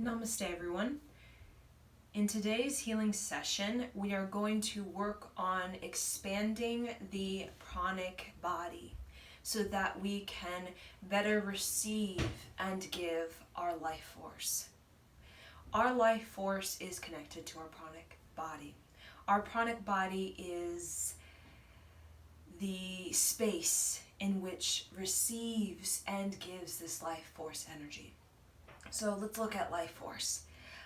Namaste, everyone. In today's healing session, we are going to work on expanding the pranic body so that we can better receive and give our life force. Our life force is connected to our pranic body. Our pranic body is the space in which receives and gives this life force energy. So let's look at life force.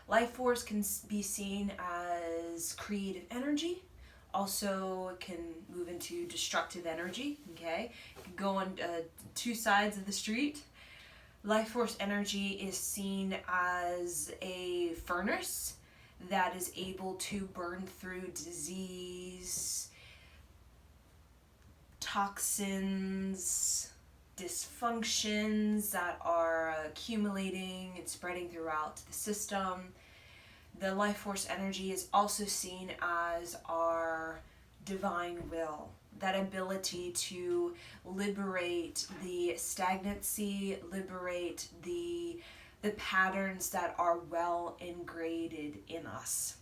Life force can be seen as creative energy. Also, it can move into destructive energy. Okay, it can go on two sides of the street. Life force energy is seen as a furnace that is able to burn through disease, toxins, dysfunctions that are accumulating and spreading throughout the system. The life force energy is also seen as our divine will, that ability to liberate the stagnancy, liberate the patterns that are well ingrained in us.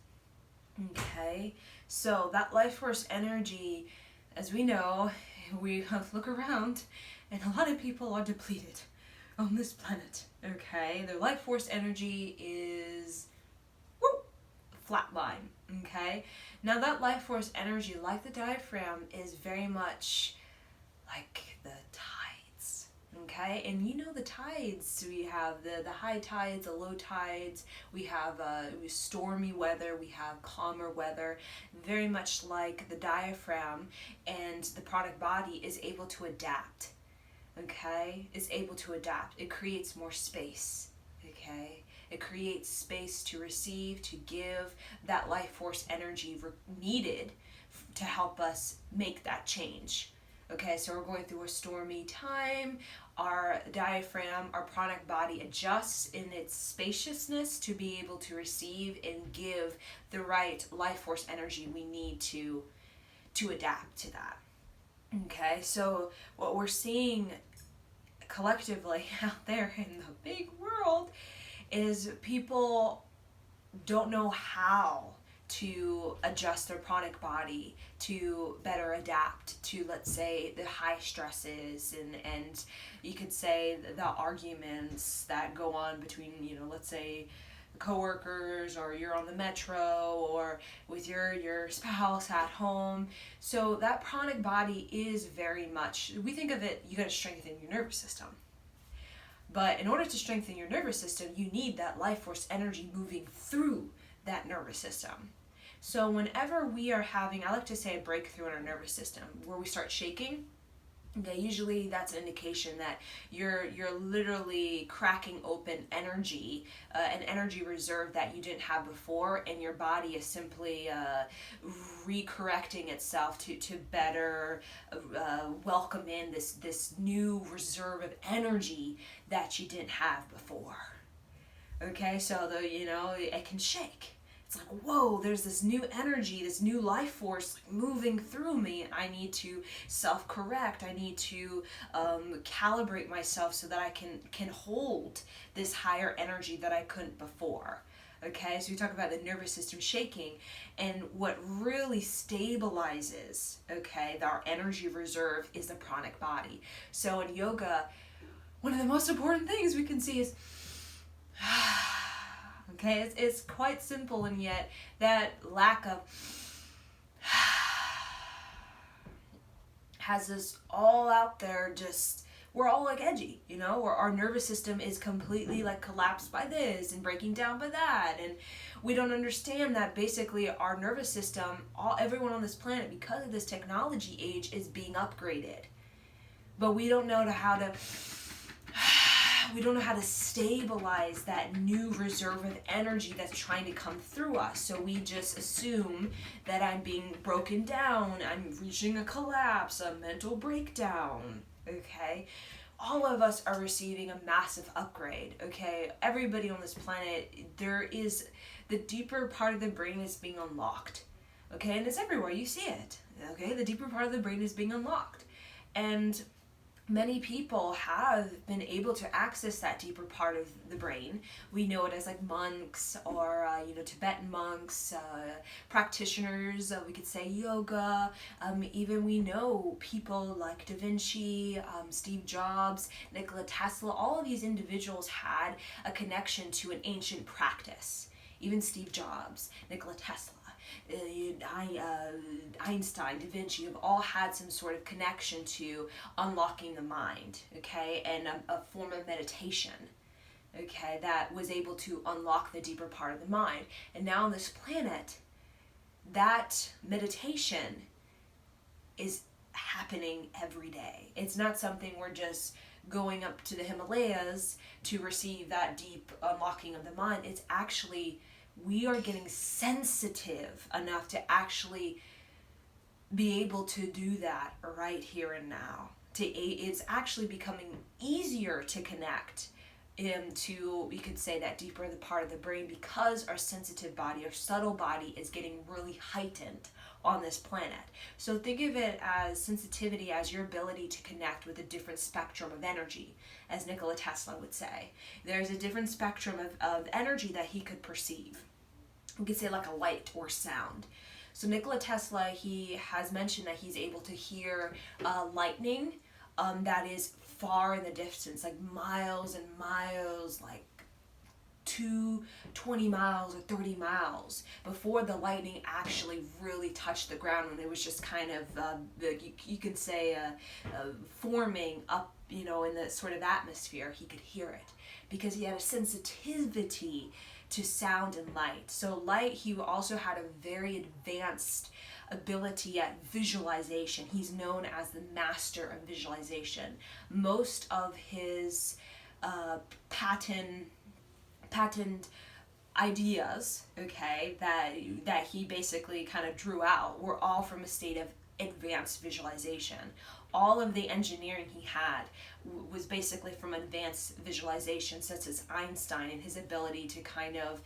Okay, so that life force energy, as we know, we look around and a lot of people are depleted on this planet. Okay, their life force energy is flatline. Okay, now that life force energy, like the diaphragm, is very much like the tides. Okay, and you know the tides, we have the high tides, the low tides, we have stormy weather, we have calmer weather. Very much like the diaphragm, and the pranic body is able to adapt. Okay, is able to adapt. It creates more space. Okay, it creates space to receive, to give that life force energy needed to help us make that change. Okay, so we're going through a stormy time. Our diaphragm, our pranic body adjusts in its spaciousness to be able to receive and give the right life force energy we need to adapt to that. Okay, so what we're seeing collectively out there in the big world is people don't know how to adjust their pranic body to better adapt to, let's say, the high stresses and you could say the arguments that go on between, let's say, coworkers, or you're on the metro, or with your spouse at home. So that pranic body is very much, we think of it, you got to strengthen your nervous system. But in order to strengthen your nervous system, you need that life force energy moving through that nervous system. So whenever we are having, I like to say, a breakthrough in our nervous system, where we start shaking, okay, usually that's an indication that you're literally cracking open energy, an energy reserve that you didn't have before, and your body is simply recorrecting itself to better welcome in this new reserve of energy that you didn't have before. Okay, so it can shake. It's like, whoa, there's this new energy, this new life force moving through me. I need to self-correct. I need to calibrate myself so that I can hold this higher energy that I couldn't before. Okay, so we talk about the nervous system shaking, and what really stabilizes, okay, our energy reserve is the pranic body. So in yoga, one of the most important things we can see is okay, it's quite simple, and yet that lack of has us all out there, just, we're all like edgy, where our nervous system is completely like collapsed by this and breaking down by that, and we don't understand that basically our nervous system, everyone on this planet, because of this technology age, is being upgraded, but we don't know how to stabilize that new reserve of energy that's trying to come through us. So we just assume that I'm being broken down, I'm reaching a collapse, a mental breakdown. Okay, all of us are receiving a massive upgrade. Okay, everybody on this planet, there is the deeper part of the brain is being unlocked. Okay, and it's everywhere, you see it. Okay, the deeper part of the brain is being unlocked, and many people have been able to access that deeper part of the brain. We know it as like monks or Tibetan monks, practitioners. We could say yoga. Even we know people like Da Vinci, Steve Jobs, Nikola Tesla. All of these individuals had a connection to an ancient practice. Even Steve Jobs, Nikola Tesla, Einstein, Da Vinci have all had some sort of connection to unlocking the mind, okay, and a form of meditation, okay, that was able to unlock the deeper part of the mind. And now on this planet, that meditation is happening every day. It's not something we're just going up to the Himalayas to receive that deep unlocking of the mind. It's actually, we are getting sensitive enough to actually be able to do that right here and now. It's actually becoming easier to connect to, we could say, that deeper the part of the brain, because our sensitive body, our subtle body, is getting really heightened on this planet. So think of it as sensitivity as your ability to connect with a different spectrum of energy, as Nikola Tesla would say. There's a different spectrum of energy that he could perceive. We could say like a light or sound. So Nikola Tesla, he has mentioned that he's able to hear lightning that is far in the distance, like miles and miles, like 20 miles or 30 miles, before the lightning actually really touched the ground, when it was just kind of, you can say, forming up, in the sort of atmosphere. He could hear it because he had a sensitivity to sound and light. So light, he also had a very advanced ability at visualization. He's known as the master of visualization. Most of his patent ideas, okay, that he basically kind of drew out were all from a state of advanced visualization. All of the engineering he had was basically from advanced visualization, such as Einstein and his ability to kind of,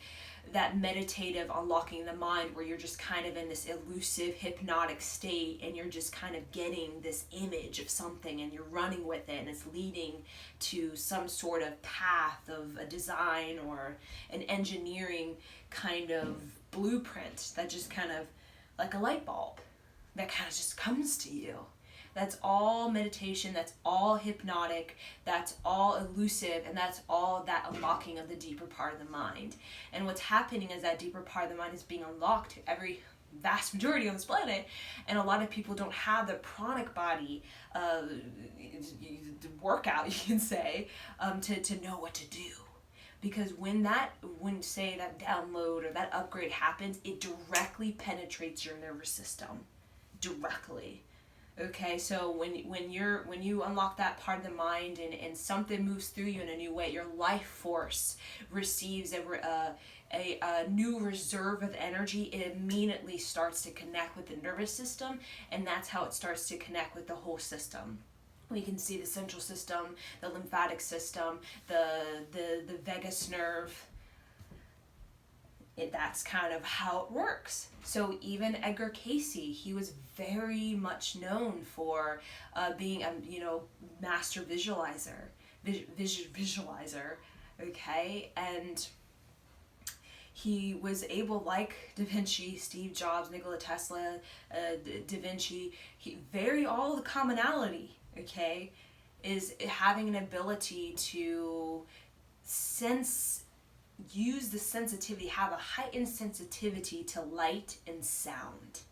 that meditative unlocking the mind, where you're just kind of in this elusive hypnotic state and you're just kind of getting this image of something and you're running with it and it's leading to some sort of path of a design or an engineering kind of blueprint that just kind of, like a light bulb, that kind of just comes to you. That's all meditation, that's all hypnotic, that's all elusive, and that's all that unlocking of the deeper part of the mind. And what's happening is that deeper part of the mind is being unlocked to every vast majority on this planet, and a lot of people don't have the pranic body workout, you can say, to know what to do. Because when say that download or that upgrade happens, it directly penetrates your nervous system. Directly. Okay, so when you unlock that part of the mind and something moves through you in a new way, your life force receives a new reserve of energy. It immediately starts to connect with the nervous system, and that's how it starts to connect with the whole system. We can see the central system, the lymphatic system, the vagus nerve. That's kind of how it works. So even Edgar Cayce, he was very much known for being a master visualizer, okay, and he was able, like Da Vinci, Steve Jobs, Nikola Tesla, Da Vinci, all the commonality, okay, is having an ability to use the sensitivity, have a heightened sensitivity to light and sound.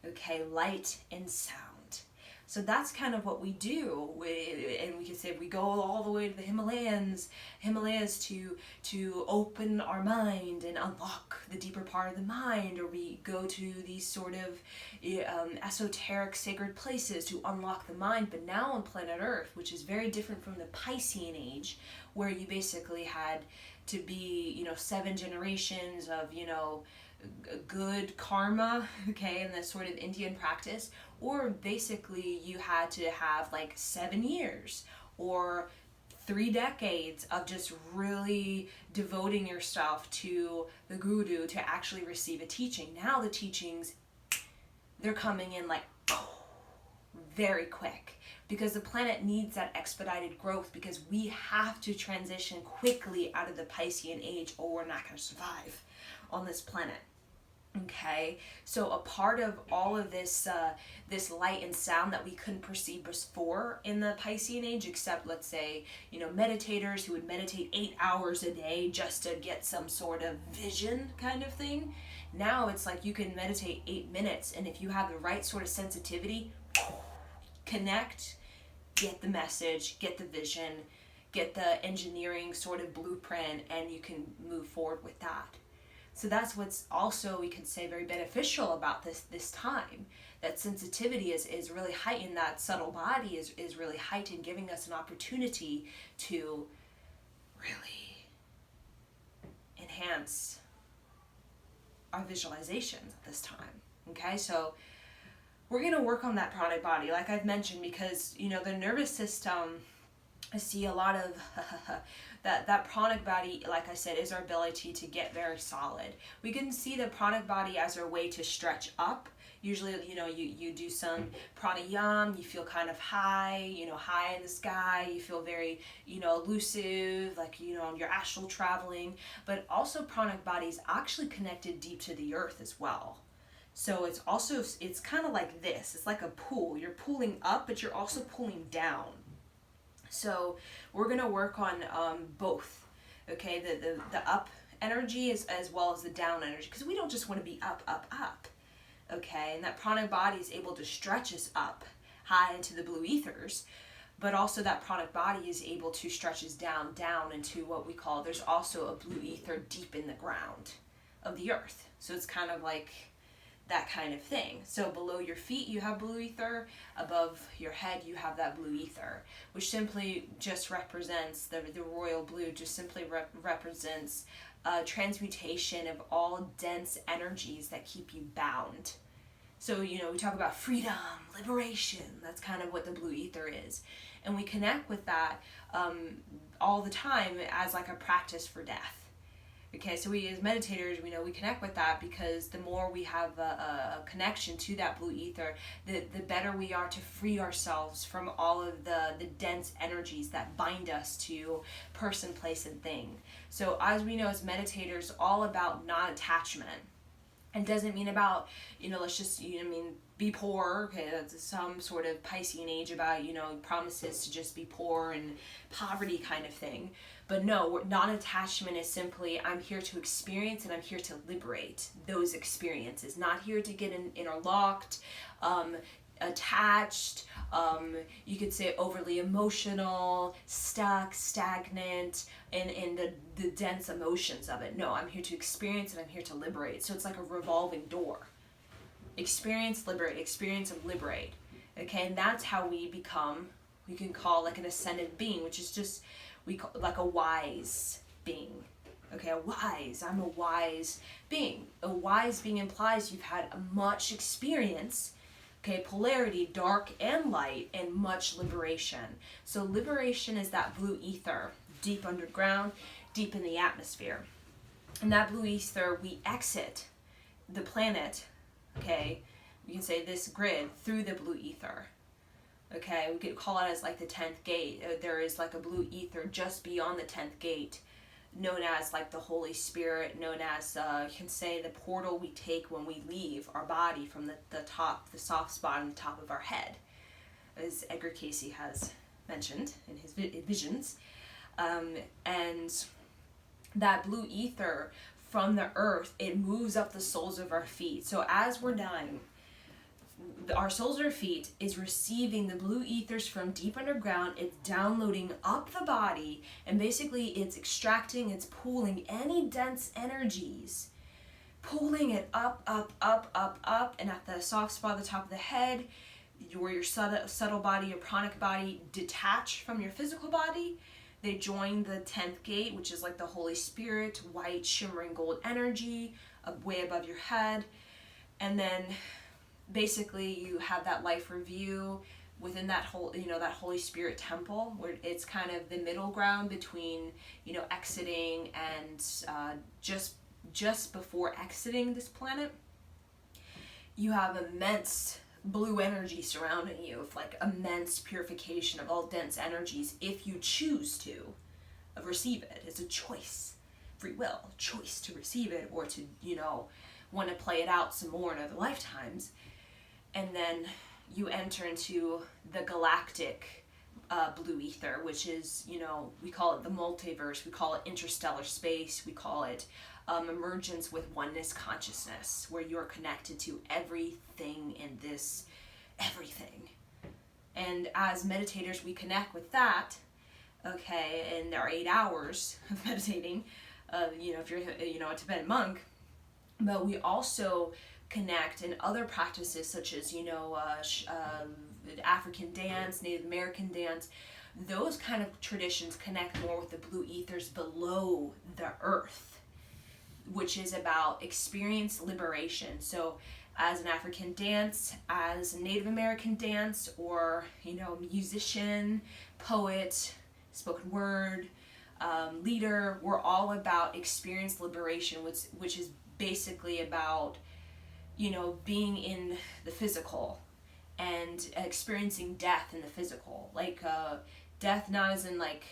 Okay, light and sound. So that's kind of what we do. And we can say we go all the way to the Himalayas to open our mind and unlock the deeper part of the mind, or we go to these sort of esoteric sacred places to unlock the mind. But now on planet Earth, which is very different from the Piscean age, where you basically had to be 7 generations of good karma, okay, in this sort of Indian practice, or basically you had to have like 7 years or 3 decades of just really devoting yourself to the guru to actually receive a teaching. Now the teachings, they're coming in like very quick, because the planet needs that expedited growth, because we have to transition quickly out of the Piscean age or we're not going to survive on this planet. Okay, so a part of all of this this light and sound that we couldn't perceive before in the Piscean age, except let's say, meditators who would meditate 8 hours a day just to get some sort of vision kind of thing. Now it's like you can meditate 8 minutes, and if you have the right sort of sensitivity, connect, get the message, get the vision, get the engineering sort of blueprint, and you can move forward with that. So that's what's also, we could say, very beneficial about this time. That sensitivity is really heightened, that subtle body is really heightened, giving us an opportunity to really enhance our visualizations at this time. Okay, so we're going to work on that pranic body, like I've mentioned, because, the nervous system, I see a lot of that pranic body, like I said, is our ability to get very solid. We can see the pranic body as our way to stretch up. Usually, you do some pranayama, you feel kind of high, high in the sky, you feel very, elusive, like, you're astral traveling. But also pranic body is actually connected deep to the earth as well. So it's kind of like this. It's like a pool. You're pulling up, but you're also pulling down. So we're going to work on both, okay, the up energy as well as the down energy, because we don't just want to be up, up, up, okay, and that pranic body is able to stretch us up high into the blue ethers, but also that pranic body is able to stretch us down into what we call, there's also a blue ether deep in the ground of the earth. So it's kind of like that kind of thing. So below your feet you have blue ether, above your head you have that blue ether, which simply just represents the royal blue, just simply represents transmutation of all dense energies that keep you bound. So, we talk about freedom, liberation, that's kind of what the blue ether is. And we connect with that all the time as like a practice for death. Okay, so we as meditators, we connect with that, because the more we have a connection to that blue ether, the better we are to free ourselves from all of the dense energies that bind us to person, place, and thing. So as we know as meditators, all about non-attachment. It doesn't mean about, let's just, be poor. Okay, that's some sort of Piscean age about, promises to just be poor and poverty kind of thing. But no, non-attachment is simply, I'm here to experience and I'm here to liberate those experiences. Not here to get interlocked, attached, you could say overly emotional, stuck, stagnant, in the dense emotions of it. No, I'm here to experience and I'm here to liberate. So it's like a revolving door. Experience, liberate, experience, and liberate. Okay, and that's how we can call like an ascended being, which is just, we call like a wise being. Okay, I'm a wise being. A wise being implies you've had much experience, okay, polarity, dark and light, and much liberation. So liberation is that blue ether, deep underground, deep in the atmosphere. And that blue ether, we exit the planet, okay, we can say this grid, through the blue ether. Okay, we could call it as like the 10th gate. There is like a blue ether just beyond the 10th gate, known as like the Holy Spirit, known as, you can say, the portal we take when we leave our body from the top, the soft spot on the top of our head, as Edgar Cayce has mentioned in his visions. And that blue ether from the earth, it moves up the soles of our feet. So as we're dying, our soles of our feet is receiving the blue ethers from deep underground. It's downloading up the body, and basically it's extracting, it's pulling any dense energies, pulling it up, up, up, up, up, and at the soft spot at the top of the head, where your subtle body, your pranic body detach from your physical body. They join the 10th gate, which is like the Holy Spirit, white shimmering gold energy, way above your head. And then basically you have that life review within that whole, that Holy Spirit temple, where it's kind of the middle ground between, exiting and just before exiting this planet. You have immense blue energy surrounding you, of like immense purification of all dense energies, if you choose to receive it. It's a choice, free will, choice to receive it, or to, want to play it out some more in other lifetimes. And then you enter into the galactic blue ether, which is, we call it the multiverse, we call it interstellar space, we call it emergence with oneness consciousness, where you're connected to everything in this, everything. And as meditators, we connect with that, okay, and there are 8 hours of meditating, if you're, a Tibetan monk, but we also connect in other practices such as, African dance, Native American dance. Those kind of traditions connect more with the blue ethers below the earth, which is about experience liberation. So as an African dance, as a Native American dance, or, musician, poet, spoken word, leader, we're all about experience liberation, which is basically about, being in the physical and experiencing death in the physical. Like, death not as in like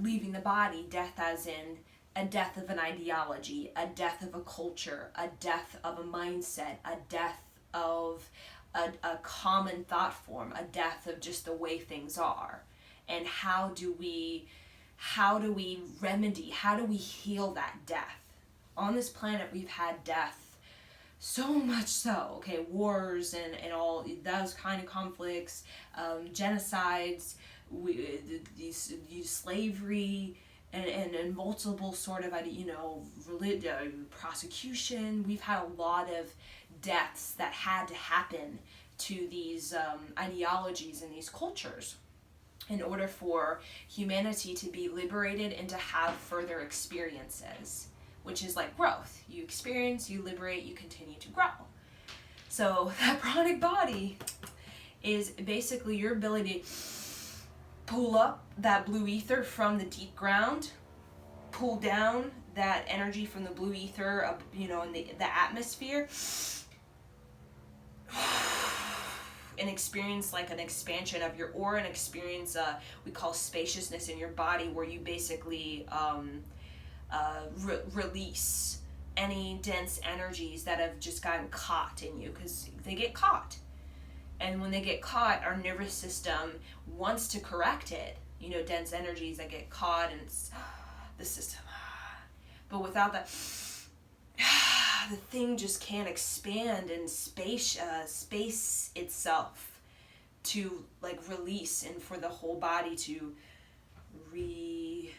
leaving the body, death as in a death of an ideology, a death of a culture, a death of a mindset, a death of a common thought form, a death of just the way things are. And how do we remedy, how do we heal that death? On this planet, we've had death, so much so, okay, wars and all those kind of conflicts, genocides, these slavery, and multiple sort of, prosecution. We've had a lot of deaths that had to happen to these ideologies and these cultures in order for humanity to be liberated and to have further experiences, which is like growth. You experience, you liberate, you continue to grow. So that pranic body is basically your ability to pull up that blue ether from the deep ground, pull down that energy from the blue ether, in the atmosphere, and experience like an expansion of your aura, and experience we call spaciousness in your body, where you basically release any dense energies that have just gotten caught in you, because they get caught. And when they get caught, our nervous system wants to correct it. Dense energies that get caught, and it's the system. But without that, the thing just can't expand in space itself to like release, and for the whole body to readjust.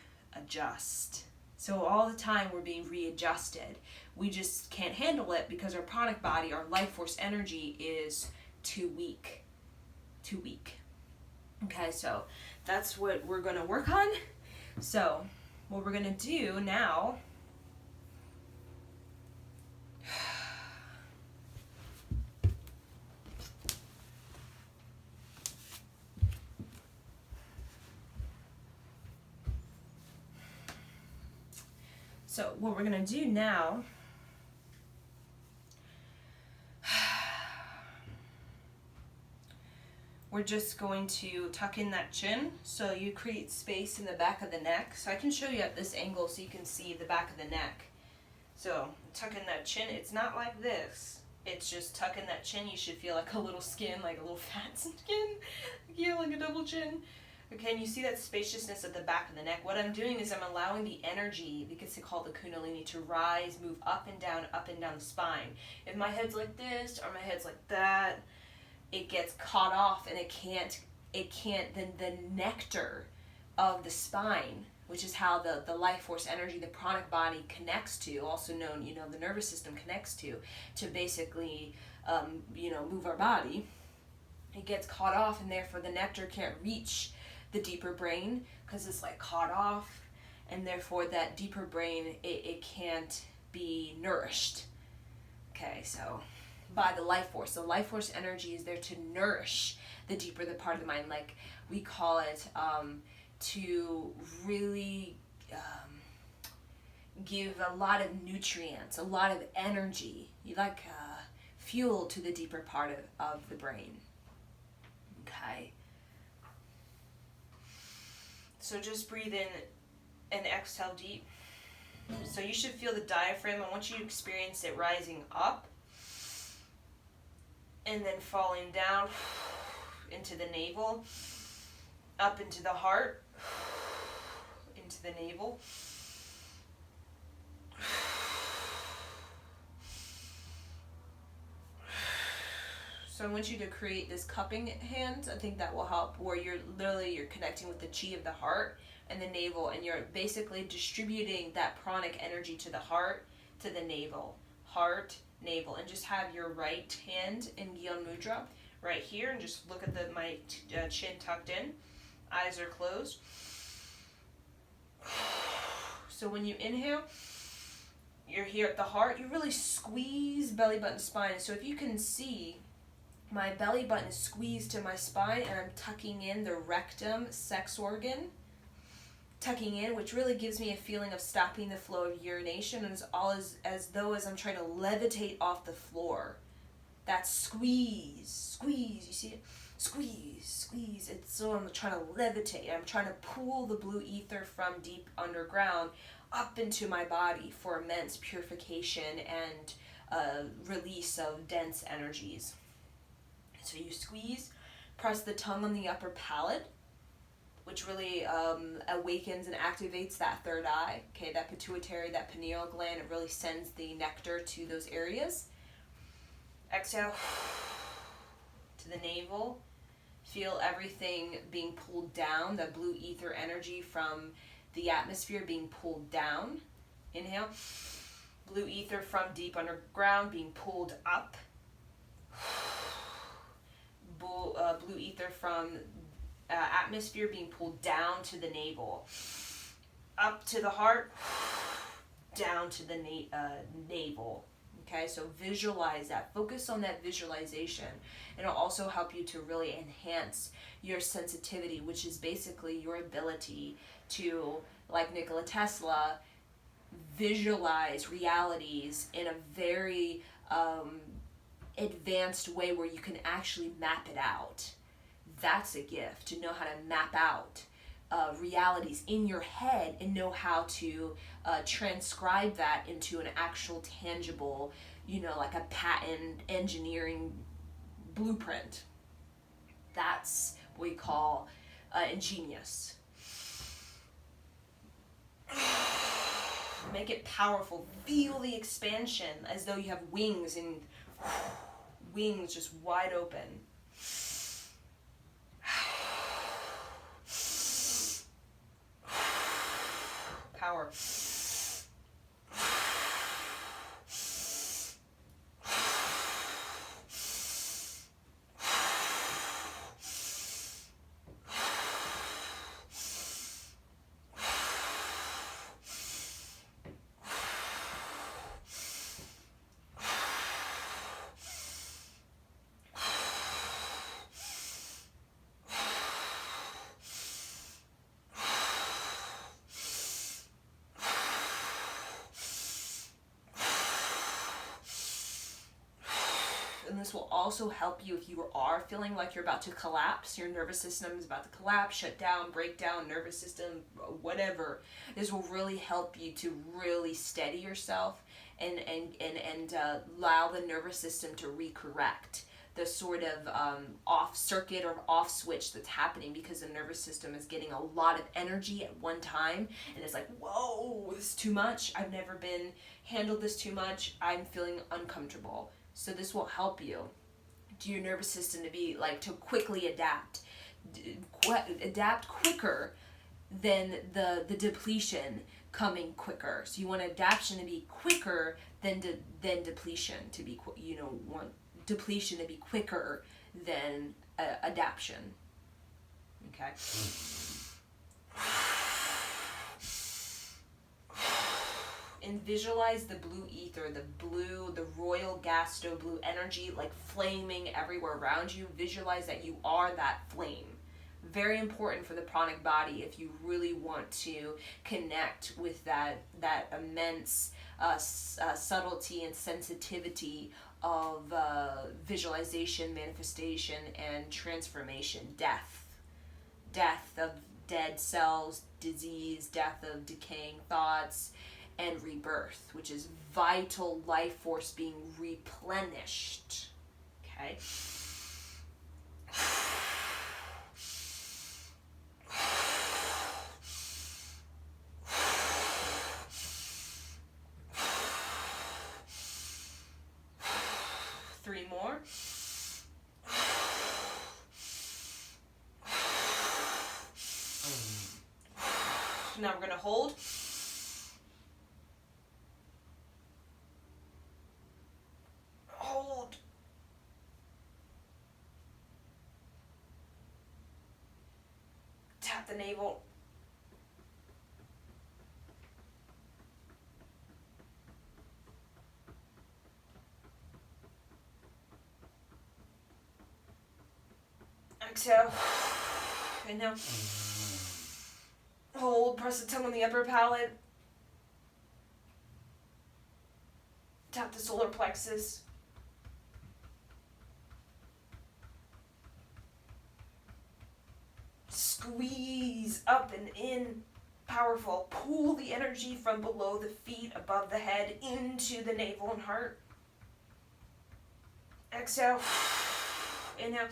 So all the time we're being readjusted. We just can't handle it because our pranic body, our life force energy, is too weak. Okay, so that's what we're going to work on. So what we're going to do now, we're just going to tuck in that chin, so you create space in the back of the neck. So I can show you at this angle so you can see the back of the neck. So tuck in that chin. It's not like this. It's just tuck in that chin. You should feel like a little skin, like a little fat skin. Like a double chin. Okay, and you see that spaciousness at the back of the neck. What I'm doing is I'm allowing the energy, because they call the Kundalini, to rise, move up and down the spine. If my head's like this or my head's like that, it gets caught off, and it can't, the nectar of the spine, which is how the life force energy, the pranic body connects to, also known, the nervous system connects to basically, move our body. It gets caught off, and therefore the nectar can't reach the deeper brain because it's like caught off, and therefore that deeper brain, it can't be nourished. Okay, so by the life force. The life force energy is there to nourish the deeper the part of the mind, like we call it, to really give a lot of nutrients, a lot of energy. You like fuel to the deeper part of the brain. Okay. So just breathe in and exhale deep. So you should feel the diaphragm. I want you to experience it rising up and then falling down into the navel, up into the heart, into the navel. So I want you to create this cupping hand. I think that will help, where you're connecting with the chi of the heart and the navel, and you're basically distributing that pranic energy to the heart, to the navel, heart, navel, and just have your right hand in Gyan Mudra right here, and just look at my chin tucked in, eyes are closed. So when you inhale, you're here at the heart, you really squeeze belly button spine. So if you can see, my belly button is squeezed to my spine, and I'm tucking in the rectum, sex organ, tucking in, which really gives me a feeling of stopping the flow of urination, and it's all as though I'm trying to levitate off the floor. That squeeze, you see it? Squeeze. It's so I'm trying to levitate. I'm trying to pull the blue ether from deep underground up into my body for immense purification and release of dense energies. So you squeeze, press the tongue on the upper palate, which really awakens and activates that third eye, okay, that pituitary, that pineal gland. It really sends the nectar to those areas. Exhale to the navel. Feel everything being pulled down, the blue ether energy from the atmosphere being pulled down. Inhale. Blue ether from deep underground being pulled up. Blue ether from atmosphere being pulled down to the navel, up to the heart, down to the navel. Okay, so visualize that. Focus on that visualization. It'll also help you to really enhance your sensitivity, which is basically your ability to, like Nikola Tesla, visualize realities in a very advanced way where you can actually map it out. That's a gift, to know how to map out realities in your head and know how to transcribe that into an actual tangible, like a patent engineering blueprint. That's what we call ingenious. Make it powerful. Feel the expansion as though you have wings, and wings just wide open. Power. And this will also help you if you are feeling like you're about to collapse, your nervous system is about to collapse, shut down, break down, nervous system, whatever. This will really help you to really steady yourself and allow the nervous system to recorrect the sort of off circuit or off switch that's happening, because the nervous system is getting a lot of energy at one time, and it's like, whoa, this is too much. I've never been handled this too much. I'm feeling uncomfortable. So this will help you to your nervous system to be like, to quickly adapt quicker than the depletion coming quicker. So you want adaptation to be quicker than depletion to be, want depletion to be quicker than adaptation. Okay. And visualize the blue ether, the royal gasto blue energy, like flaming everywhere around you. Visualize that you are that flame. Very important for the pranic body if you really want to connect with that immense subtlety and sensitivity of visualization, manifestation, and transformation. Death of dead cells, disease, death of decaying thoughts, and rebirth, which is vital life force being replenished. Okay? 3 more. Now we're going to hold. Hold. Tap the navel. Exhale. And now hold. Press the tongue on the upper palate. Tap the solar plexus. Squeeze up and in. Powerful. Pull the energy from below the feet, above the head, into the navel and heart. Exhale. Inhale.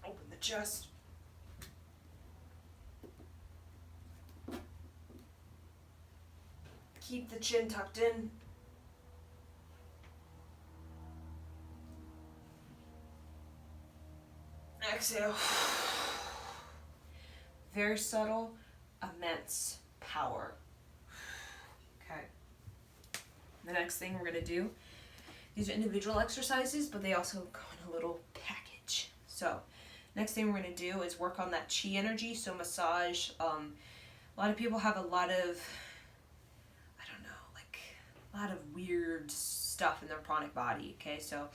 Open the chest. Keep the chin tucked in. Exhale. Very subtle, immense power. Okay. The next thing we're going to do, these are individual exercises, but they also go in a little package. So, next thing we're going to do is work on that chi energy, so massage. A lot of people have a lot of, a lot of weird stuff in their pranic body, okay? So,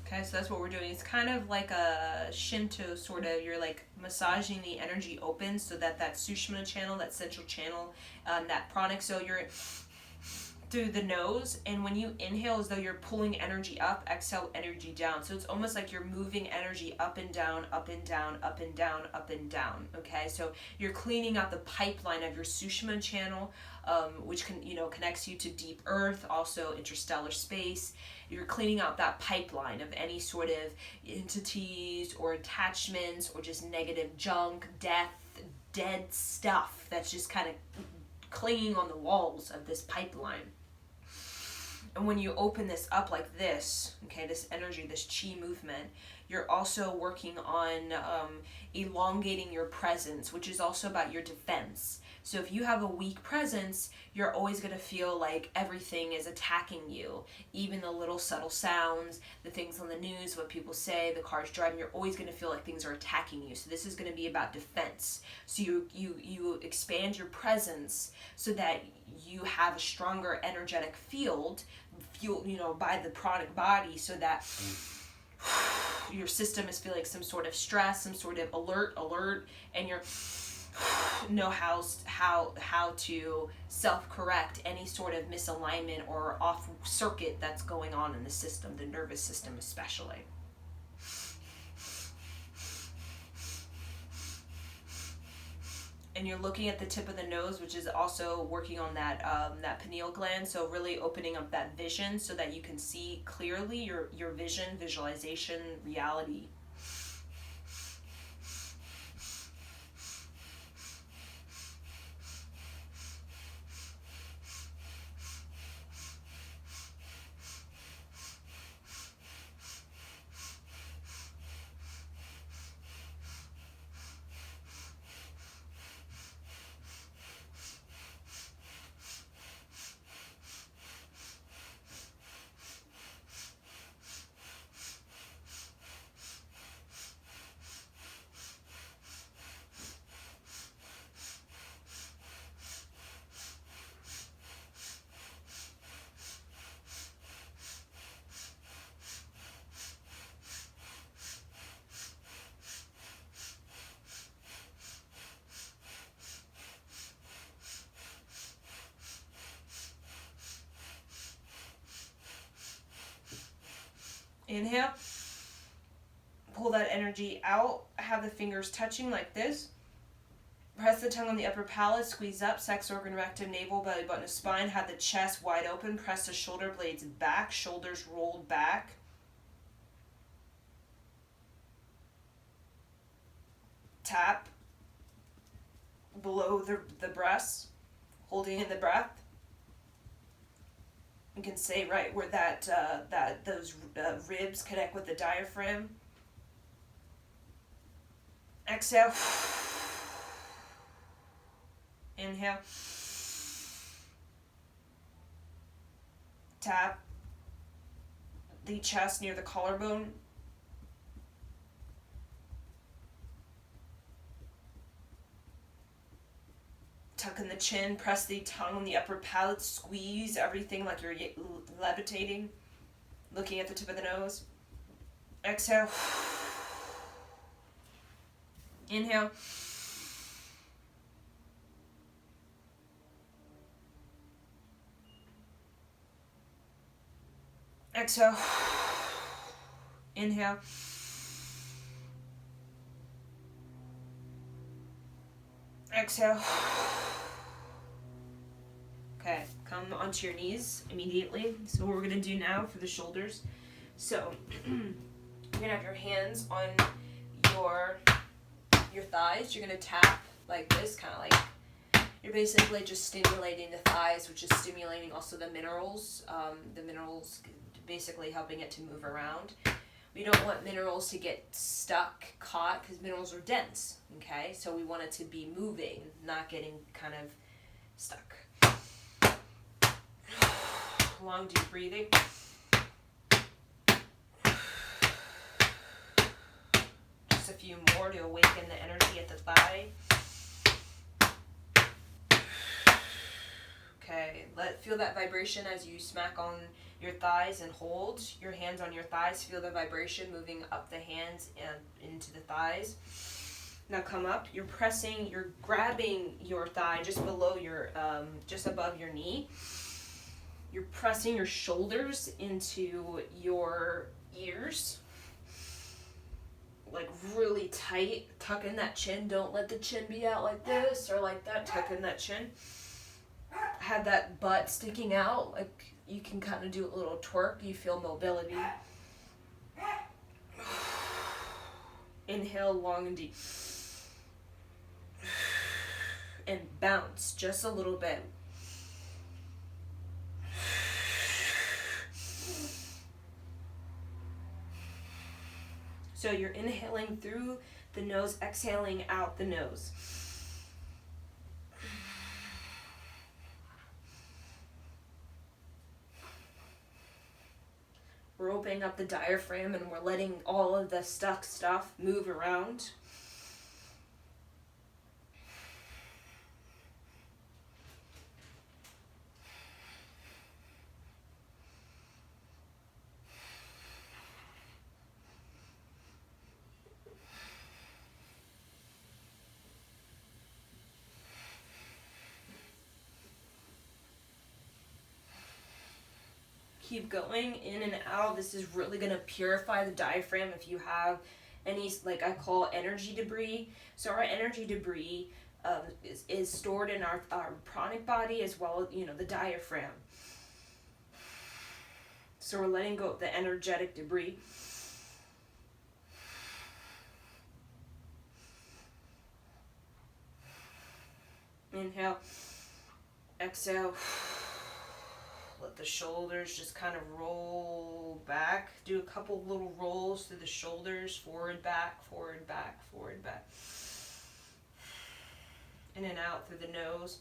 okay, so that's what we're doing. It's kind of like a Shinto sort of, you're like massaging the energy open so that Sushumna channel, that central channel, that pranic, so you're through the nose, and when you inhale as though you're pulling energy up, exhale energy down. So it's almost like you're moving energy up and down, up and down, up and down, up and down, okay? So you're cleaning out the pipeline of your Sushumna channel, which connects you to deep earth, also interstellar space. You're cleaning out that pipeline of any sort of entities or attachments or just negative junk, dead stuff that's just kind of clinging on the walls of this pipeline. And when you open this up like this, okay, this energy, this chi movement, you're also working on elongating your presence, which is also about your defense. So if you have a weak presence, you're always going to feel like everything is attacking you. Even the little subtle sounds, the things on the news, what people say, the cars driving, you're always going to feel like things are attacking you. So this is going to be about defense. So you expand your presence so that you have a stronger energetic field, fueled, by the pranic body, so that your system is feeling some sort of stress, some sort of alert, and you're know how to self-correct any sort of misalignment or off circuit that's going on in the system, the nervous system especially. And you're looking at the tip of the nose, which is also working on that pineal gland, so really opening up that vision so that you can see clearly your vision, visualization, reality. Inhale. Pull that energy out. Have the fingers touching like this. Press the tongue on the upper palate. Squeeze up. Sex organ, rectum, navel, belly button, spine. Have the chest wide open. Press the shoulder blades back. Shoulders rolled back. Tap below the breasts. Holding in the breath. You can say right where those ribs connect with the diaphragm. Exhale. Inhale. Tap the chest near the collarbone. Tuck in the chin, press the tongue on the upper palate, squeeze everything like you're levitating, looking at the tip of the nose. Exhale. Inhale. Exhale. Inhale. Exhale. Okay, come onto your knees immediately. So what we're going to do now for the shoulders. So you're going to have your hands on your thighs. You're going to tap like this, kind of like you're basically just stimulating the thighs, which is stimulating also the minerals. The minerals basically helping it to move around. We don't want minerals to get stuck, caught, because minerals are dense, okay? So we want it to be moving, not getting kind of stuck. Long, deep breathing. Just a few more to awaken the energy at the thigh. Okay, feel that vibration as you smack on your thighs and hold your hands on your thighs. Feel the vibration moving up the hands and into the thighs. Now come up. You're grabbing your thigh just below just above your knee. You're pressing your shoulders into your ears, like really tight. Tuck in that chin. Don't let the chin be out like this or like that. Tuck in that chin. Have that butt sticking out, like you can kind of do a little twerk. You feel mobility. Inhale long and deep. And bounce just a little bit. So you're inhaling through the nose, exhaling out the nose. We're opening up the diaphragm and we're letting all of the stuck stuff move around. Keep going in and out. This is really going to purify the diaphragm if you have any, like I call energy debris. So our energy debris is stored in our pranic body as well as, the diaphragm. So we're letting go of the energetic debris. Inhale. Exhale. Let the shoulders just kind of roll back. Do a couple little rolls through the shoulders. Forward, back, forward, back, forward, back. In and out through the nose.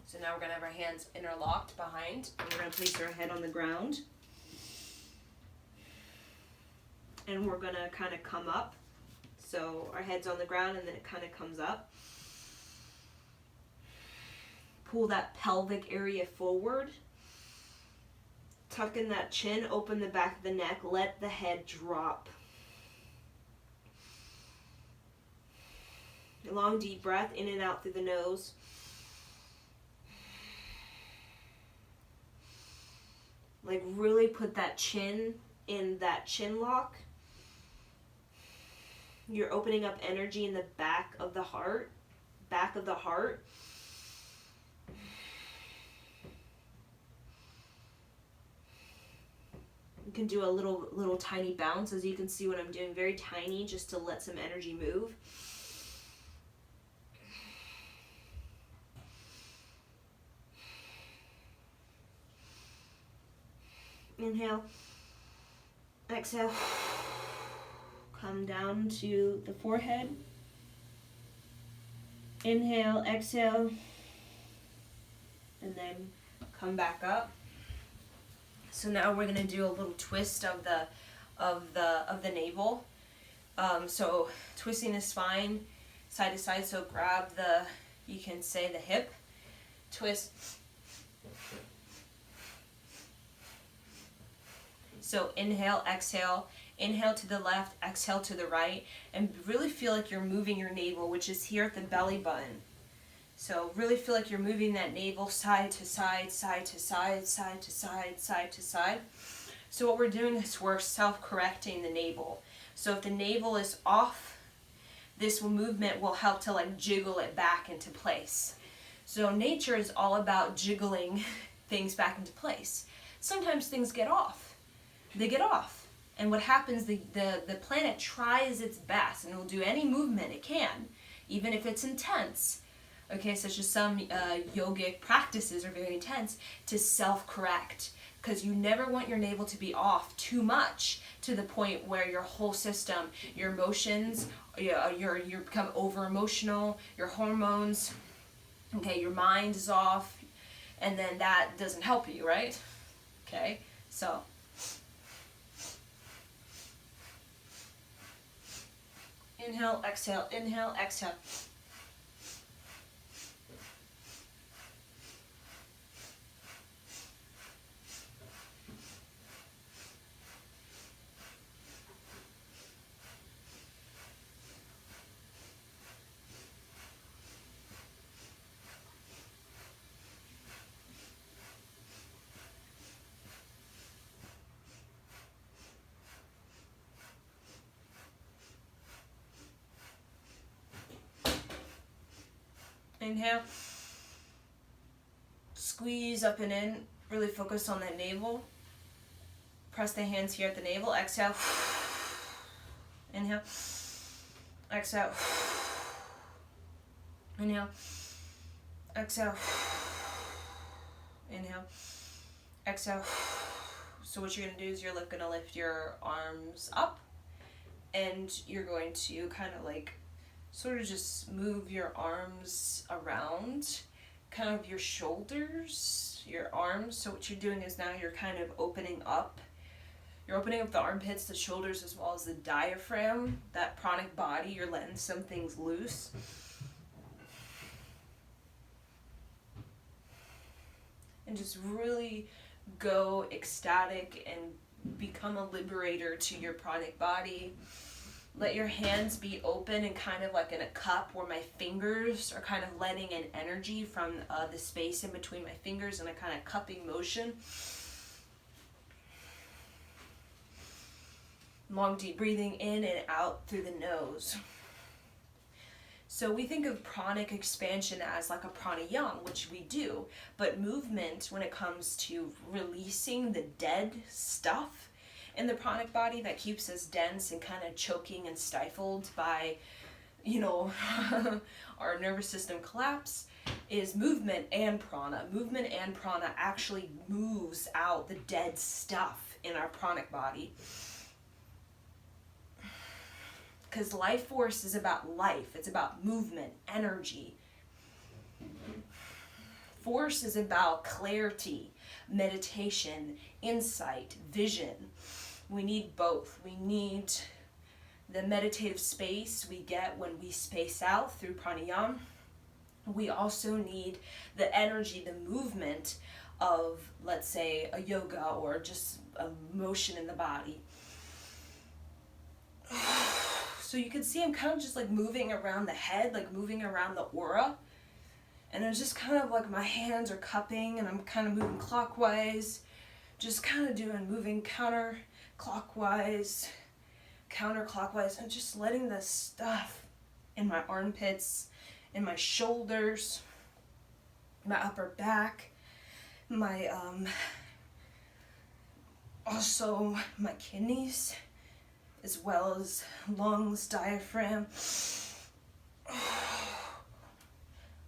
So now we're going to have our hands interlocked behind. And we're going to place our head on the ground. And we're going to kind of come up. So our head's on the ground and then it kind of comes up. Pull that pelvic area forward. Tuck in that chin, open the back of the neck, let the head drop. A long deep breath in and out through the nose. Like really put that chin in that chin lock. You're opening up energy in the back of the heart. Back of the heart. You can do a little tiny bounce, as you can see what I'm doing, very tiny, just to let some energy move. Inhale, exhale, come down to the forehead. Inhale, exhale, and then come back up. So now we're gonna do a little twist of the navel. So twisting the spine side to side. So grab you can say the hip, twist. So inhale, exhale, inhale to the left, exhale to the right, and really feel like you're moving your navel, which is here at the belly button. So really feel like you're moving that navel side to side, side to side, side to side, side to side. So what we're doing is we're self-correcting the navel. So if the navel is off, this movement will help to like jiggle it back into place. So nature is all about jiggling things back into place. Sometimes things get off. They get off. And what happens, the planet tries its best and will do any movement it can, even if it's intense. Okay, such as some yogic practices are very intense, to self-correct, because you never want your navel to be off too much to the point where your whole system, your emotions, you become over emotional, your hormones, okay, your mind is off, and then that doesn't help you, right? Okay, so inhale, exhale, inhale, exhale. Inhale, squeeze up and in, really focus on that navel. Press the hands here at the navel, exhale. Inhale, exhale. Inhale, exhale. Inhale, exhale. So what you're going to do is you're going to lift your arms up, and you're going to kind of like sort of just move your arms around kind of your shoulders, your arms. So what you're doing is now you're kind of opening up. You're opening up the armpits, the shoulders, as well as the diaphragm, that pranic body. You're letting some things loose. And just really go ecstatic and become a liberator to your pranic body. Let your hands be open and kind of like in a cup where my fingers are kind of letting in energy from the space in between my fingers in a kind of cupping motion. Long deep breathing in and out through the nose. So we think of pranic expansion as like a pranayama, which we do, but movement when it comes to releasing the dead stuff in the pranic body that keeps us dense and kind of choking and stifled by, our nervous system collapse, is movement and prana. Movement and prana actually moves out the dead stuff in our pranic body. Because life force is about life. It's about movement, energy. Force is about clarity, meditation, insight, vision. We need both. We need the meditative space we get when we space out through pranayama. We also need the energy, the movement of, let's say, a yoga or just a motion in the body. So you can see I'm kind of just like moving around the head, like moving around the aura. And it's just kind of like my hands are cupping and I'm kind of moving clockwise, just kind of moving counterclockwise, and just letting the stuff in my armpits, in my shoulders, my upper back, my also my kidneys, as well as lungs, diaphragm,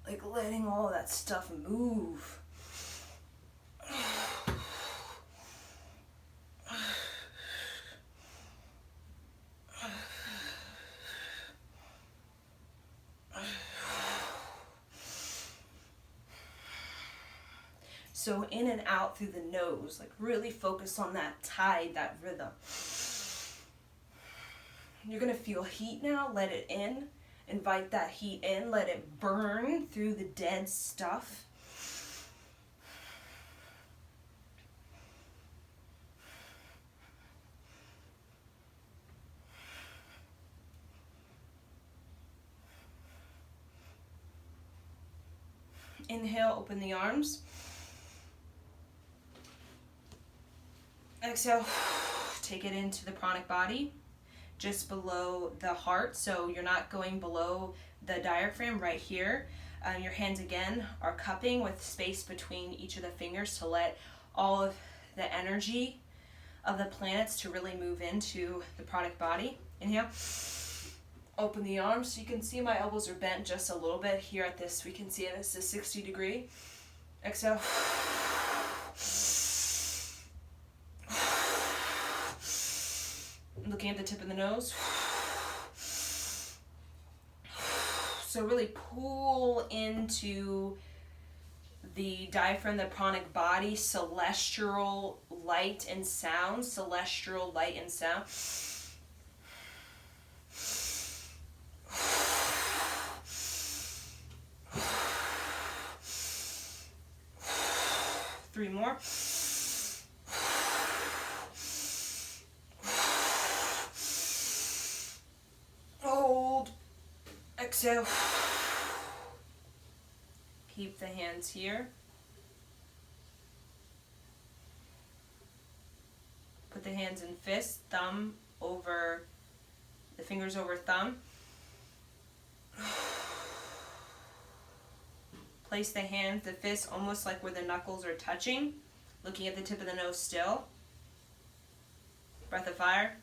like letting all that stuff move. So in and out through the nose, like really focus on that tide, that rhythm. You're gonna feel heat now, let it in. Invite that heat in, let it burn through the dead stuff. Inhale, open the arms. Exhale, take it into the pranic body, just below the heart, so you're not going below the diaphragm, right here. Your hands again are cupping with space between each of the fingers to let all of the energy of the planets to really move into the pranic body. Inhale, open the arms, so you can see my elbows are bent just a little bit here at this, we can see it as a 60 degree. Exhale. Looking at the tip of the nose. So really pull into the diaphragm, the pranic body, celestial light and sound, celestial light and sound. 3 more. Hold. Exhale. Keep the hands here. Put the hands in fists, thumb over, the fingers over thumb. Place the hands, the fists almost like where the knuckles are touching. Looking at the tip of the nose still. Breath of fire.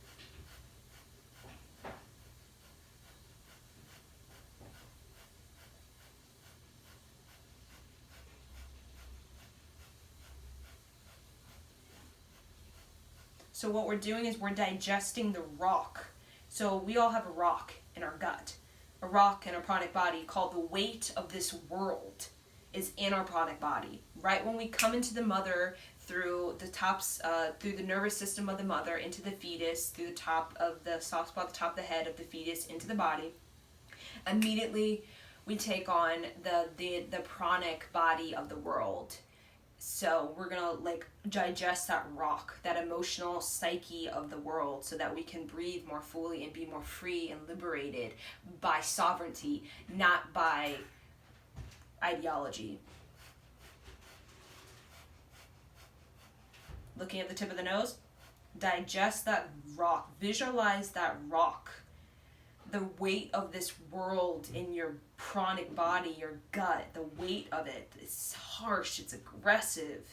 So what we're doing is we're digesting the rock. So we all have a rock in our gut, a rock in our pranic body called the weight of this world is in our pranic body. Right when we come into the mother through the tops, through the nervous system of the mother into the fetus, through the top of the soft spot, the top of the head of the fetus into the body, immediately we take on the pranic body of the world. So we're gonna like digest that rock, that emotional psyche of the world, so that we can breathe more fully and be more free and liberated by sovereignty, not by ideology. Looking at the tip of the nose, digest that rock, visualize that rock, the weight of this world in your pranic body, your gut, the weight of it. It's harsh, it's aggressive.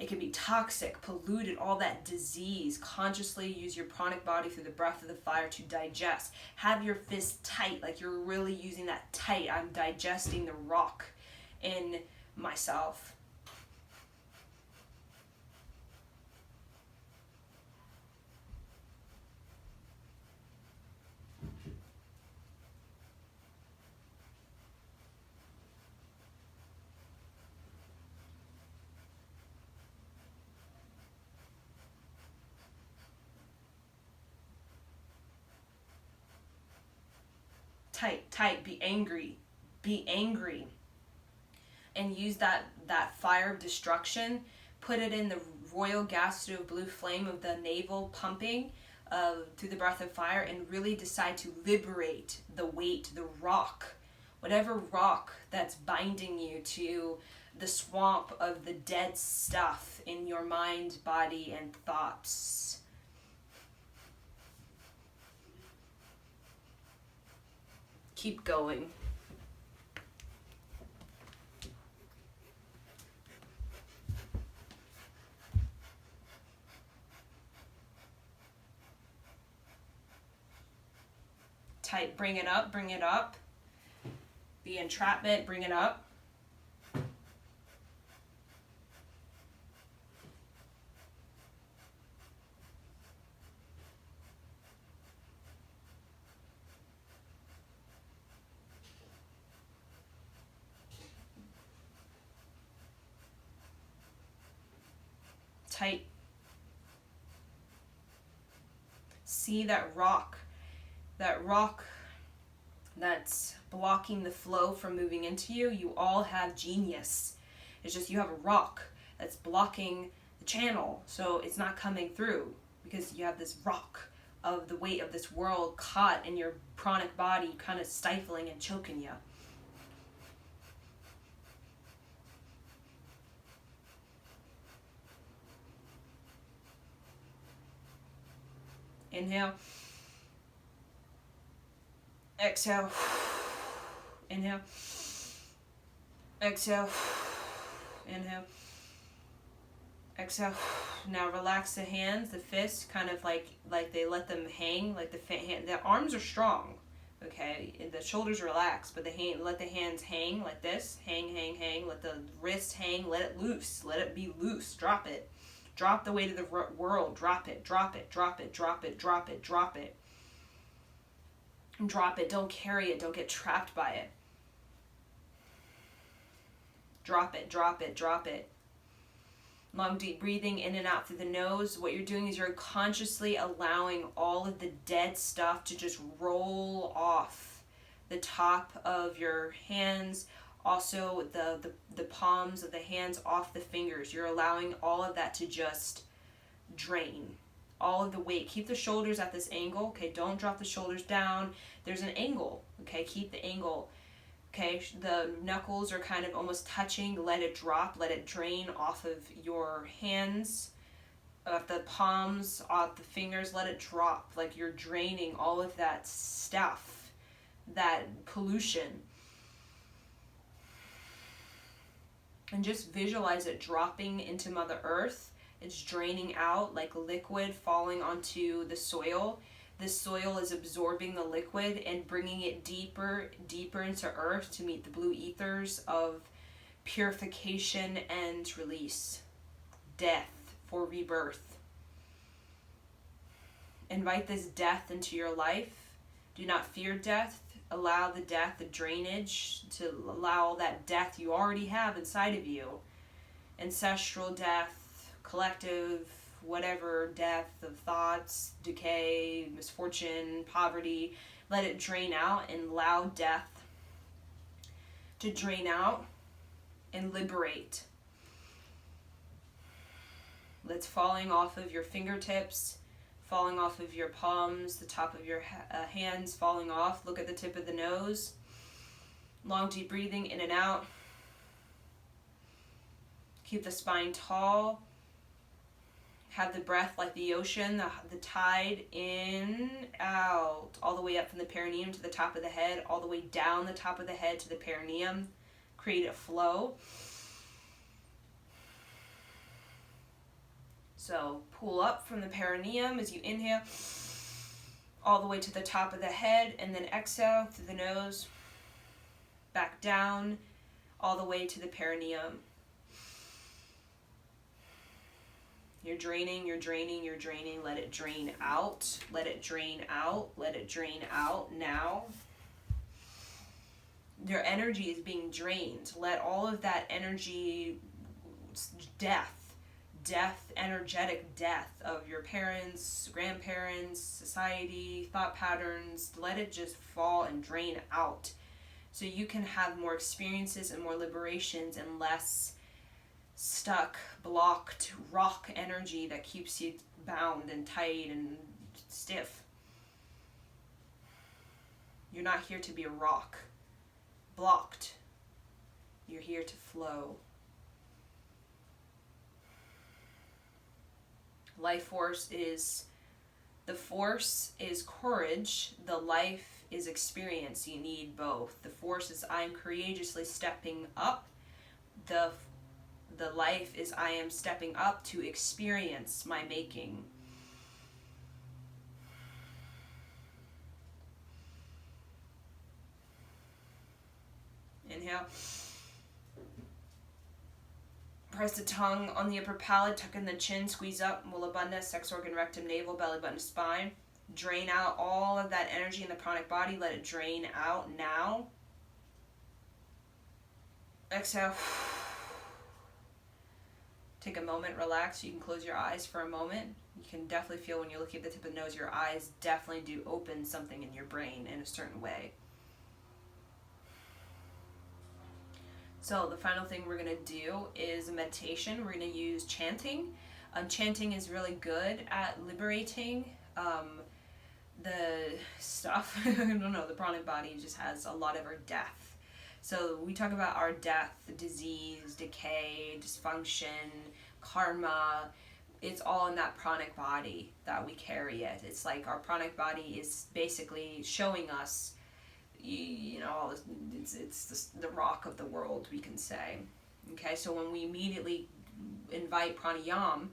It can be toxic, polluted, all that disease. Consciously use your pranic body through the breath of the fire to digest. Have your fist tight, like you're really using that tight. I'm digesting the rock in myself. Tight, be angry, and use that fire of destruction, put it in the royal gas stove blue flame of the navel pumping through the breath of fire, and really decide to liberate the weight, the rock, whatever rock that's binding you to the swamp of the dead stuff in your mind, body, and thoughts. Keep going. Tight, bring it up, bring it up. The entrapment, bring it up. Tight. See that rock that's blocking the flow from moving into you. You all have genius. It's just you have a rock that's blocking the channel, so it's not coming through because you have this rock of the weight of this world caught in your pranic body, kind of stifling and choking you. Inhale. Exhale. Inhale. Exhale. Inhale. Exhale. Now relax the hands, the fists, kind of like they let them hang, like the arms are strong, okay? And the shoulders relax, but let the hands hang like this, hang. Let the wrist hang, let it loose, let it be loose. Drop it. Drop the weight of the world. Drop it. Drop it. Drop it. Drop it. Drop it. Drop it. Drop it. Don't carry it. Don't get trapped by it. Drop it. Drop it. Drop it. Long, deep breathing in and out through the nose. What you're doing is you're consciously allowing all of the dead stuff to just roll off the top of your hands. Also, the palms of the hands off the fingers. You're allowing all of that to just drain. All of the weight. Keep the shoulders at this angle. Okay, don't drop the shoulders down. There's an angle. Okay, keep the angle. Okay, the knuckles are kind of almost touching. Let it drop. Let it drain off of your hands, off the palms, off the fingers. Let it drop. Like you're draining all of that stuff, that pollution. And just visualize it dropping into Mother Earth. It's draining out like liquid falling onto the soil. This soil is absorbing the liquid and bringing it deeper into Earth to meet the blue ethers of purification and release. Death for rebirth. Invite this death into your life. Do not fear death. Allow the death, the drainage, to allow all that death you already have inside of you. Ancestral death, collective, whatever death of thoughts, decay, misfortune, poverty. Let it drain out and allow death to drain out and liberate. It's falling off of your fingertips, falling off of your palms, the top of your hands falling off. Look at the tip of the nose. Long, deep breathing in and out. Keep the spine tall. Have the breath like the ocean, the tide in, out, all the way up from the perineum to the top of the head, all the way down the top of the head to the perineum. Create a flow. So pull up from the perineum as you inhale, all the way to the top of the head, and then exhale through the nose, back down, all the way to the perineum. You're draining, let it drain out, let it drain out now. Your energy is being drained. Let all of that energy, energetic death of your parents, grandparents, society, thought patterns, let it just fall and drain out so you can have more experiences and more liberations and less stuck, blocked rock energy that keeps you bound and tight and stiff. You're not here to be a rock, blocked. You're here to flow. Life force is, the force is courage, the life is experience. You need both. The force is I am courageously stepping up. The life is I am stepping up to experience my making. Inhale. Press the tongue on the upper palate, tuck in the chin, squeeze up, mula bandha, sex organ, rectum, navel, belly button, spine. Drain out all of that energy in the pranic body. Let it drain out now. Exhale. Take a moment, relax. You can close your eyes for a moment. You can definitely feel when you're looking at the tip of the nose, your eyes definitely do open something in your brain in a certain way. So the final thing we're going to do is a meditation. We're going to use chanting. Chanting is really good at liberating the stuff. I don't know, the pranic body just has a lot of our death. So we talk about our death, disease, decay, dysfunction, karma. It's all in that pranic body that we carry it. It's like our pranic body is basically showing us, you know, it's the rock of the world, we can say. Okay, so when we immediately invite pranayama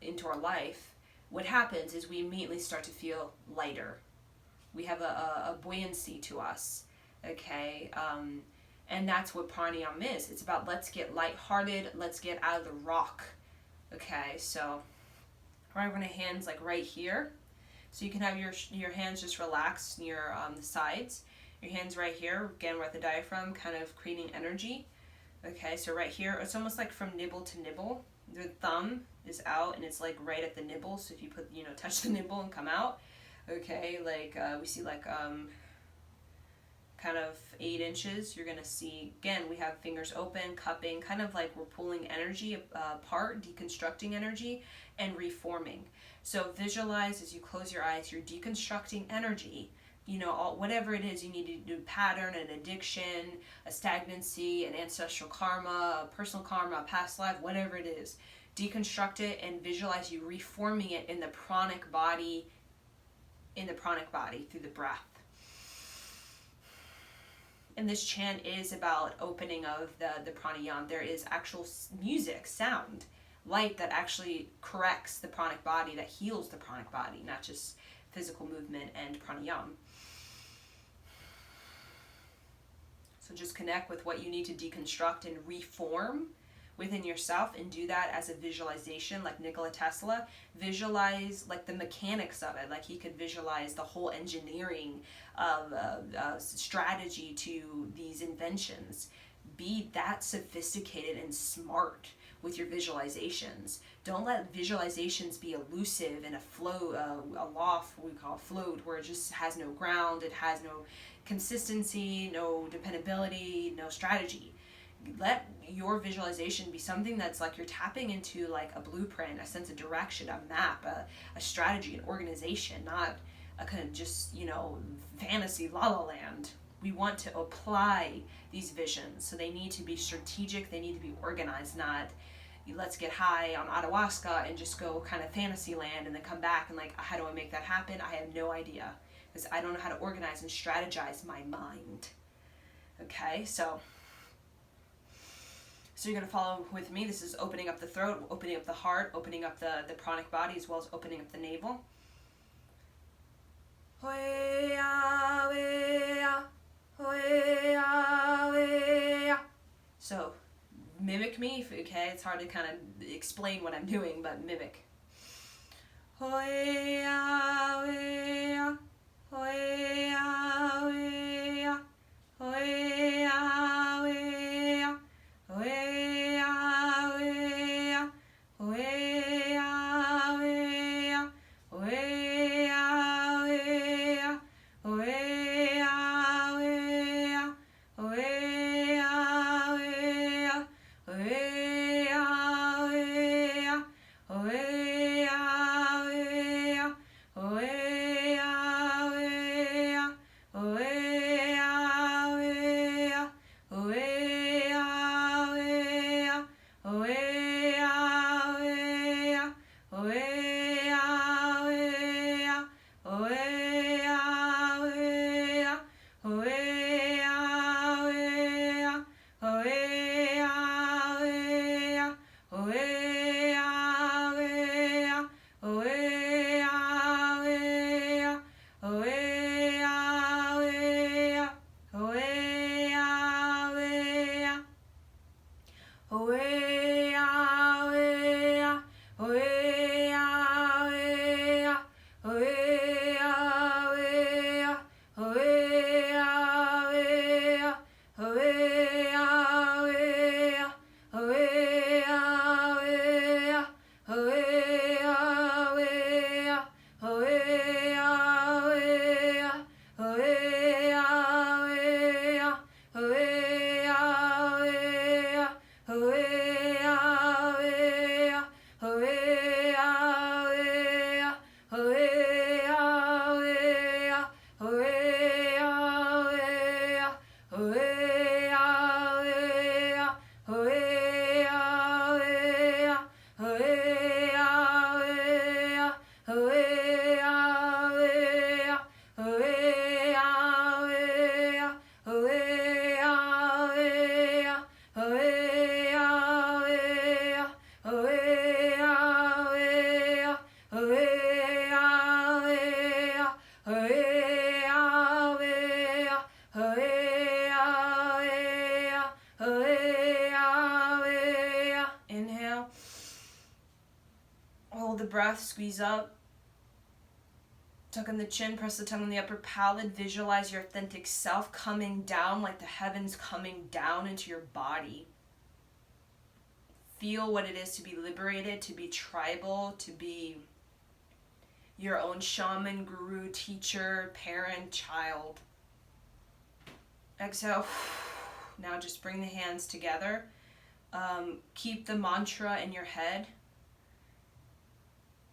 into our life, what happens is we immediately start to feel lighter. We have a buoyancy to us. Okay, and that's what pranayama is. It's about let's get lighthearted, let's get out of the rock. Okay, so we're going to hands like right here. So you can have your hands just relaxed near the sides. Your hands right here, again we're at the diaphragm, kind of creating energy. Okay, so right here, it's almost like from nibble to nibble. The thumb is out and it's like right at the nibble. So if you put, touch the nibble and come out. Okay, like we see like kind of 8 inches. You're gonna see, again, we have fingers open, cupping, kind of like we're pulling energy apart, deconstructing energy and reforming. So visualize as you close your eyes, you're deconstructing energy, whatever it is you need to do, pattern, an addiction, a stagnancy, an ancestral karma, a personal karma, a past life, whatever it is. Deconstruct it and visualize you reforming it in the pranic body, through the breath. And this chant is about opening of the pranayama. There is actual music, sound, light that actually corrects the pranic body, that heals the pranic body, not just physical movement and pranayama. So just connect with what you need to deconstruct and reform within yourself, and do that as a visualization, like Nikola Tesla. Visualize like the mechanics of it, like he could visualize the whole engineering of strategy to these inventions. Be that sophisticated and smart with your visualizations. Don't let visualizations be elusive and a flow, a loft, what we call a float, where it just has no ground, it has no consistency, no dependability, no strategy. Let your visualization be something that's like you're tapping into like a blueprint, a sense of direction, a map, a strategy, an organization, not a kind of just, fantasy la la land. We want to apply these visions. So they need to be strategic, they need to be organized, not let's get high on ayahuasca and just go kind of fantasy land and then come back and like, how do I make that happen? I have no idea, because I don't know how to organize and strategize my mind. Okay, so you're going to follow with me. This is opening up the throat, opening up the heart, opening up the pranic body, as well as opening up the navel. So mimic me, okay? It's hard to kind of explain what I'm doing, but mimic. Inhale. Hold the breath, squeeze up. Tuck in the chin, press the tongue on the upper palate. Visualize your authentic self coming down like the heavens coming down into your body. Feel what it is to be liberated, to be tribal, to be your own shaman, guru, teacher, parent, child. Exhale. Now just bring the hands together. Keep the mantra in your head.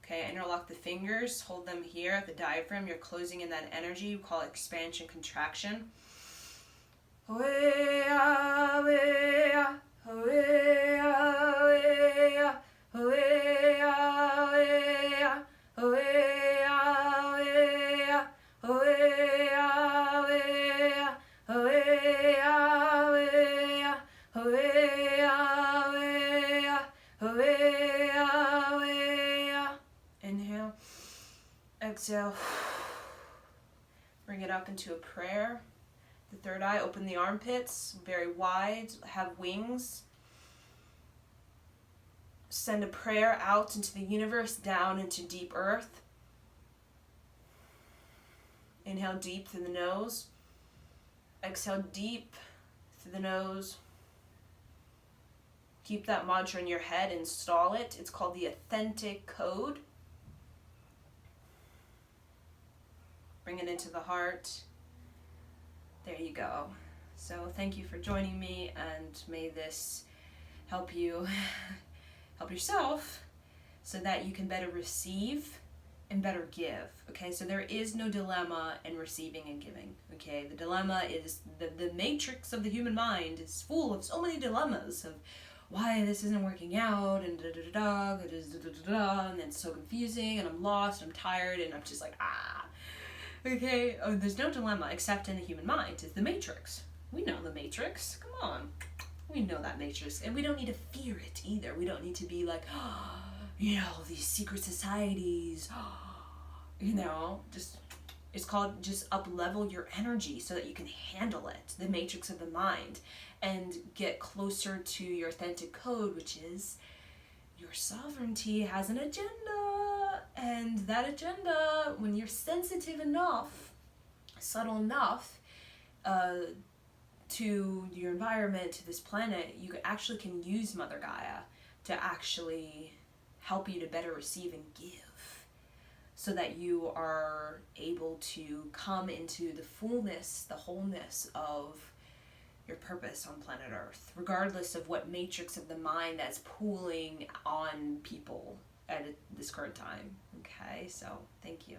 Okay, interlock the fingers, hold them here at the diaphragm. You're closing in that energy. You call it expansion, contraction. Inhale, exhale, bring it up into a prayer. The third eye, open the armpits, very wide, have wings. Send a prayer out into the universe, down into deep earth. Inhale deep through the nose. Exhale deep through the nose. Keep that mantra in your head, install it. It's called the authentic code. Bring it into the heart. There you go. So thank you for joining me, and may this help you help yourself so that you can better receive and better give. Okay, so there is no dilemma in receiving and giving. Okay, the dilemma is the matrix of the human mind is full of so many dilemmas of why this isn't working out, and and it's so confusing, and I'm lost, I'm tired, and I'm just like, okay, there's no dilemma except in the human mind. It's the matrix. We know the matrix. Come on. We know that matrix, and we don't need to fear it either. We don't need to be like, these secret societies, just, it's called just up level your energy so that you can handle it, the matrix of the mind, and get closer to your authentic code, which is your sovereignty has an agenda. And that agenda, when you're sensitive enough, subtle enough, to your environment, to this planet, you actually can use Mother Gaia to actually help you to better receive and give, so that you are able to come into the fullness, the wholeness of your purpose on planet Earth, regardless of what matrix of the mind that's pooling on people at this current time. Okay, so thank you.